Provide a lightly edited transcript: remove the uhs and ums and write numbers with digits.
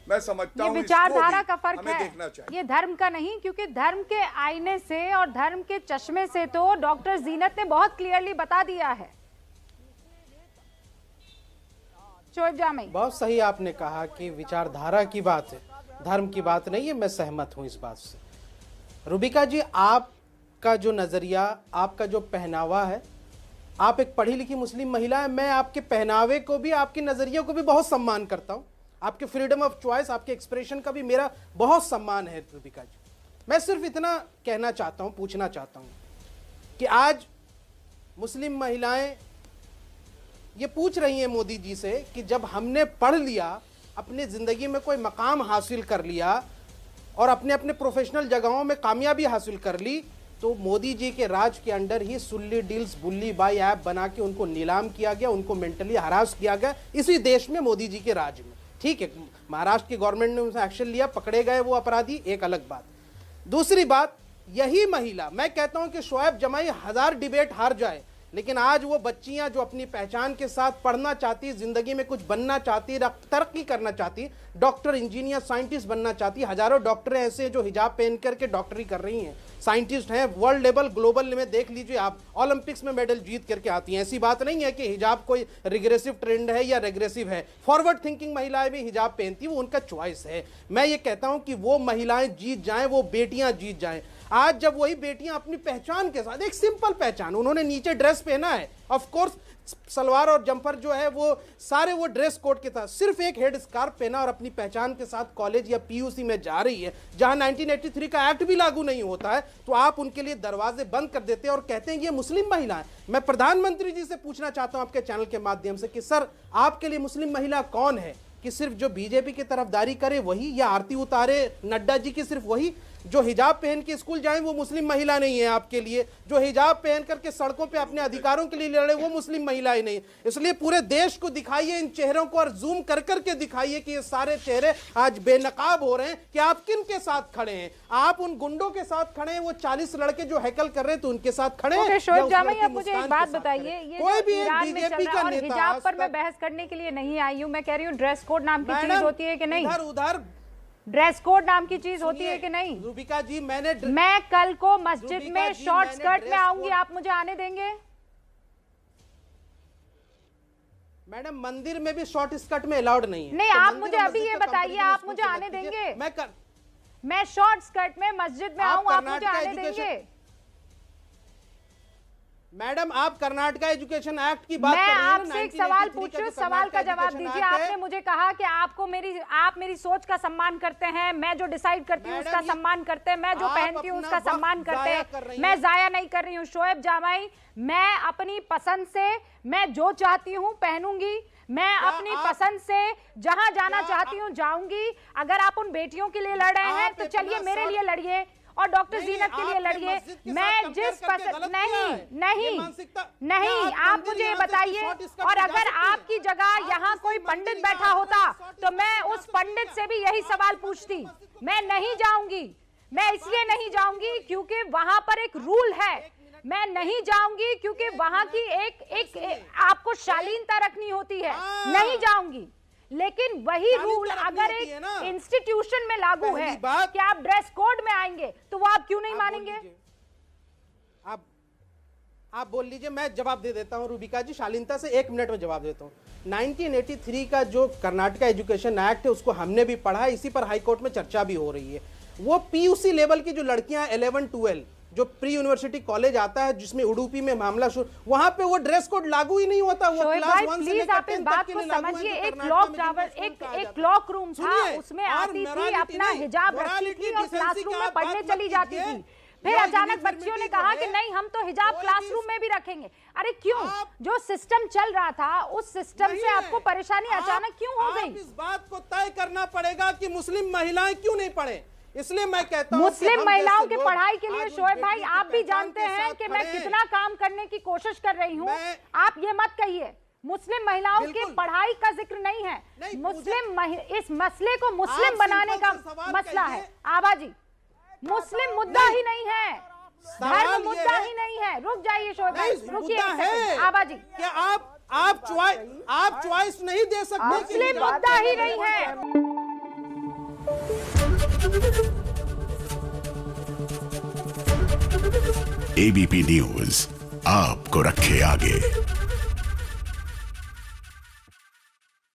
मैं समझता हूं विचारधारा का फर्क है, देखना चाहिए। ये धर्म का नहीं, क्योंकि धर्म के आईने से और धर्म के चश्मे से तो डॉक्टर जीनत ने बहुत क्लियरली बता दिया है। शोएब जामी, बहुत सही आपने कहा कि विचारधारा की बात है, धर्म की बात नहीं है। मैं सहमत हूं इस बात से। रूबिका जी, आपका जो नजरिया, आपका जो पहनावा है, आप एक पढ़ी लिखी मुस्लिम महिला है। मैं आपके पहनावे को भी, आपके नजरिए को भी बहुत सम्मान करता हूं। आपके फ्रीडम ऑफ चॉइस, आपके एक्सप्रेशन का भी मेरा बहुत सम्मान है रूबिका जी। मैं सिर्फ इतना कहना चाहता हूं, पूछना चाहता हूं कि आज मुस्लिम महिलाएं ये पूछ रही हैं मोदी जी से कि जब हमने पढ़ लिया, अपनी जिंदगी में कोई मकाम हासिल कर लिया और अपने अपने प्रोफेशनल जगहों में कामयाबी हासिल कर ली, तो मोदी जी के राज के अंडर ही सुल्ली डील्स, बुल्ली बाई ऐप बना के उनको नीलाम किया गया, उनको मेंटली हरास किया गया इसी देश में, मोदी जी के राज में। ठीक है, महाराष्ट्र की गवर्नमेंट ने उनसे एक्शन लिया, पकड़े गए वो अपराधी, एक अलग बात। दूसरी बात, यही महिला, मैं कहता हूं कि शोएब जमाई 1000 डिबेट हार जाए, लेकिन आज वो बच्चियां जो अपनी पहचान के साथ पढ़ना चाहती, जिंदगी में कुछ बनना चाहती, तरक्की करना चाहती, डॉक्टर, इंजीनियर, साइंटिस्ट बनना चाहती, हजारों डॉक्टर ऐसे हैं जो हिजाब पहन करके डॉक्टरी कर रही हैं, साइंटिस्ट हैं, वर्ल्ड लेवल, ग्लोबल में देख लीजिए आप, ओलंपिक्स में मेडल जीत करके आती हैं। ऐसी बात नहीं है कि हिजाब कोई रिग्रेसिव ट्रेंड है या रेग्रेसिव है। फॉरवर्ड थिंकिंग महिलाएं भी हिजाब पहनती, वो उनका चॉइस है। मैं ये कहता हूं कि वो महिलाएं जीत जाएं, वो बेटियां जीत जाएं। आज जब वही बेटियां अपनी पहचान के साथ, एक सिंपल पहचान, उन्होंने नीचे ड्रेस पहना है, ऑफ कोर्स सलवार और जंपर जो है वो सारे वो ड्रेस कोड के साथ, सिर्फ एक हेड स्कार्फ पहना और अपनी पहचान के साथ कॉलेज या पीयूसी में जा रही है, जहां 1983 का एक्ट भी लागू नहीं होता है, तो आप उनके लिए दरवाजे बंद कर देते हैं और कहते हैं ये मुस्लिम महिला है। मैं प्रधानमंत्री जी से पूछना चाहता हूं आपके चैनल के माध्यम से कि सर, आपके लिए मुस्लिम महिला कौन है? कि सिर्फ जो बीजेपी की तरफदारी करे वही, या आरती उतारे नड्डा जी की सिर्फ वही? जो हिजाब पहन के स्कूल जाए वो मुस्लिम महिला नहीं है आपके लिए? जो हिजाब पहन करके सड़कों पे अपने अधिकारों के लिए लड़े वो मुस्लिम महिला ही नहीं? इसलिए पूरे देश को दिखाइए इन चेहरों को, और जूम कर करके दिखाइए कि ये सारे चेहरे आज बेनकाब हो रहे हैं कि आप किन के साथ खड़े हैं। आप उन गुंडों के साथ खड़े हैं, वो 40 लड़के जो हैकल कर रहे हैं तो उनके साथ खड़े हैं। शोएब जामी, आप मुझे एक बात बताइए, ये कोई भी बीजेपी का नेता, हिजाब पर मैं बहस करने के लिए नहीं आई हूं। मैं कह रही हूँ ड्रेस कोड नाम की चीज होती है कि नहीं? उधर ड्रेस कोड नाम की चीज होती है कि नहीं? रूबिका जी, मैं कल को मस्जिद में शॉर्ट स्कर्ट में आऊंगी, आप मुझे आने देंगे? मैडम, मंदिर में भी शॉर्ट स्कर्ट में अलाउड नहीं है। नहीं, आप मुझे अभी ये बताइए, आप मुझे आने देंगे? मैं शॉर्ट स्कर्ट में मस्जिद में आऊं, आप मुझे आने देंगे? मैडम, आप कर्नाटका एजुकेशन एक्ट की बात कर रही हैं। मैं आपसे एक सवाल पूछूं, सवाल का जवाब दीजिए। आपने मुझे कहा कि आप मेरी सोच का सम्मान करते हैं, मैं जो डिसाइड करती हूँ उसका सम्मान करते हैं, मैं जो पहनती हूँ उसका सम्मान करते हैं। मैं जाया नहीं कर रही हूँ। शोएब जामाई, मैं अपनी पसंद से, मैं जो चाहती हूँ पहनूंगी, मैं अपनी पसंद से जहां जाना चाहती हूँ जाऊंगी। अगर आप उन बेटियों के लिए लड़ रहे हैं तो चलिए मेरे लिए लड़िए और डॉक्टर जीनत के लिए लड़िए। मैं जिस पसंद नहीं, आप मुझे ये बताइए, और अगर आपकी जगह यहाँ कोई पंडित बैठा होता तो मैं उस पंडित से भी यही सवाल पूछती। मैं नहीं जाऊंगी, मैं इसलिए नहीं जाऊंगी क्योंकि वहां पर एक रूल है। मैं नहीं जाऊंगी क्योंकि वहां की एक आपको शालीनता रखनी होती है। नहीं जाऊंगी, लेकिन वही रूल अगर एक इंस्टीट्यूशन में लागू है कि आप ड्रेस कोड में आएंगे तो वो आप क्यों नहीं मानेंगे? आप बोल लीजिए, मैं जवाब दे देता हूं रूबिका जी, शालीनता से 1 मिनट में जवाब देता हूं। 1983 का जो कर्नाटका एजुकेशन एक्ट है उसको हमने भी पढ़ा है, इसी पर हाईकोर्ट में चर्चा भी हो रही है। वो पीयूसी लेवल की जो लड़कियां 11-12 जो प्री यूनिवर्सिटी कॉलेज आता है, जिसमें उडुपी में मामला शुरू, वहां पे वो ड्रेस कोड लागू ही नहीं होता। वो क्लास 1 से लेकर 10 तक के लिए लागू है। एक क्लॉक रूम था, उसमें आती थी, अपना हिजाब रखती थी और क्लासरूम में पढ़ने चली जाती थी। फिर अचानक बच्चियों ने कहा कि नहीं, हम तो हिजाब क्लासरूम में भी रखेंगे। अरे क्यों? जो सिस्टम चल रहा था उस सिस्टम से आपको परेशानी अचानक क्यों हो गई? इस बात को तय करना पड़ेगा कि मुस्लिम महिलाएं क्यों नहीं पढ़े। इसलिए मैं कहता हूं मुस्लिम महिलाओं की पढ़ाई के लिए शोएब भाई, आप भी जानते हैं कि मैं कितना काम करने की कोशिश कर रही हूं। आप ये मत कहिए मुस्लिम महिलाओं की पढ़ाई का जिक्र नहीं है। इस मसले को मुस्लिम बनाने का मसला है। आबाजी मुस्लिम मुद्दा ही नहीं है, धर्म मुद्दा ही नहीं है। रुक जाइए शोएब भाई, रुकिए आबाजी। क्या आप चॉइस नहीं दे सकते? मुस्लिम मुद्दा ही नहीं है। एबीपी न्यूज आपको रखे आगे।